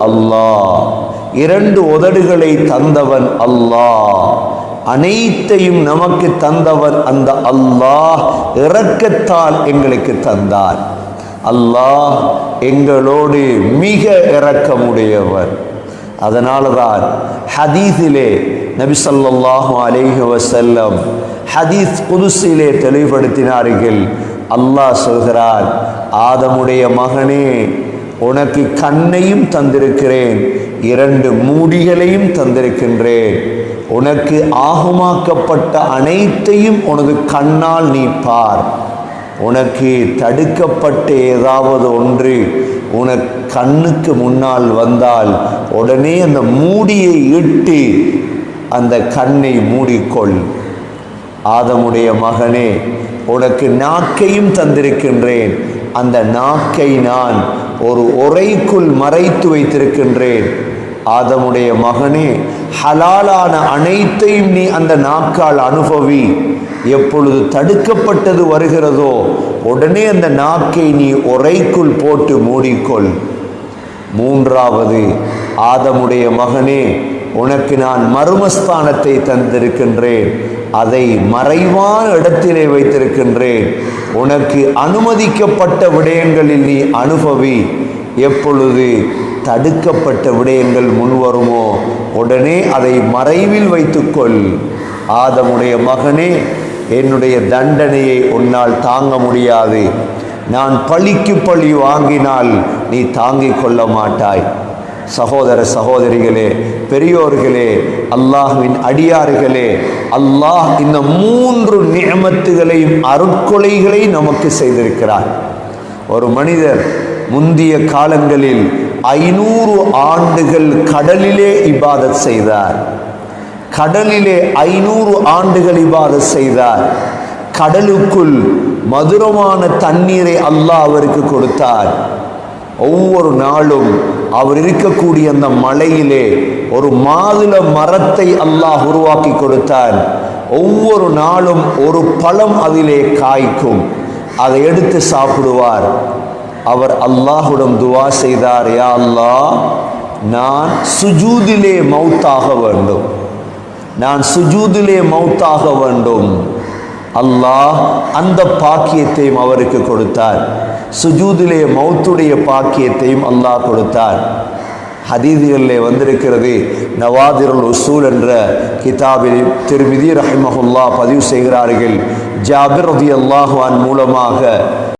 அல்லாஹ், இரண்டு உதடுகளை தந்தவன் அல்லாஹ், அனைத்தையும் நமக்கு தந்தவன் அந்த அல்லாஹ் இரக்கத்தால் எங்களுக்கு தந்தார். அல்லாஹ் எங்களோடு மிக இரக்கமுடையவர். அதனால தான் ஹதீஸிலே நபி ஸல்லல்லாஹு அலைஹி வஸல்லம் ஹதீஸ் குதுஸிலே தெளிவுபடுத்தினார்கள். அல்லாஹ் சொல்கிறார், ஆதமுடைய மகனே, உனக்கு கண்ணையும் தந்திருக்கிறேன், இரண்டு மூடிகளையும் தந்திருக்கின்றேன், உனக்கு ஆகுமாக்கப்பட்ட அனைத்தையும் உனது கண்ணால் நீ பார். உனக்கு தடுக்கப்பட்ட ஏதாவது ஒன்று உனக்கு கண்ணுக்கு முன்னால் வந்தால் உடனே அந்த மூடியை இட்டு அந்த கண்ணை மூடிக்கொள். ஆதமுடைய மகனே, உனக்கு நாக்கையும் தந்திருக்கின்றேன், அந்த நாக்கை நான் ஒரு உறைக்குள் மறைத்து வைத்திருக்கின்றேன். ஆதமுடைய மகனே, ஹலாலான அனைத்தையும் நீ அந்த நாக்கால் அனுபவி. எப்பொழுது தடுக்கப்பட்டது வருகிறதோ உடனே அந்த நாக்கை நீ உறைக்குள் போட்டு மூடிக்கொள். மூன்றாவது, ஆதமுடைய மகனே, உனக்கு நான் மர்மஸ்தானத்தை தந்திருக்கின்றேன், அதை மறைவான இடத்திலே வைத்திருக்கின்றேன். உனக்கு அனுமதிக்கப்பட்ட விடயங்களில் நீ அனுபவி. எப்பொழுது தடுக்கப்பட்ட விடயங்கள் முன்வருமோ உடனே அதை மறைவில் வைத்துக்கொள். ஆதமுடைய மகனே, என்னுடைய தண்டனையை உன்னால் தாங்க முடியாது. நான் பழிக்கு பழி வாங்கினால் நீ தாங்கிக் கொள்ள மாட்டாய். சகோதர சகோதரிகளே, பெரியோர்களே, அல்லாஹ்வின் அடியார்களே, அல்லாஹ் இந்த மூன்று நிஅமத்துகளையும் அருட்கொலைகளை நமக்கு செய்திருக்கிறார். ஒரு மனிதர் முந்திய காலங்களில் 500 ஆண்டுகள் கடலிலே இபாதத் செய்தார். கடலிலே 500 ஆண்டுகள் இபாதத் செய்தார். கடலுக்குள் மதுரமான தண்ணீரை அல்லாஹ் அவருக்கு கொடுத்தார். ஒவ்வொரு நாளும் அவர் இருக்கக்கூடிய அந்த மலையிலே ஒரு மாதுளை மரத்தை அல்லாஹ் உருவாக்கி கொடுத்தார். ஒவ்வொரு நாளும் ஒரு பழம் அதிலே காய்க்கும். அதை எடுத்து சாப்பிடுவார். அவர் அல்லாஹ்விடம் துவா செய்தார், யா அல்லாஹ், நான் சுஜூதிலே மௌத்தாக வேண்டும், நான் சுஜூதிலே மௌத்தாக வேண்டும். அல்லாஹ் அந்த பாக்கியத்தையும் அவருக்கு கொடுத்தார். சுஜூதிலே மௌத்துடைய பாக்கியத்தையும் அல்லாஹ் கொடுத்தார். ஹதீதுகளிலே வந்திருக்கிறது. நவாதிருல் உசூல் என்ற கிதாபில் திர்மிதி ரஹிமஹுல்லாஹ் பதிவு செய்கிறார்கள். ஜாபிர் ரலியல்லாஹு அன்ஹு மூலமாக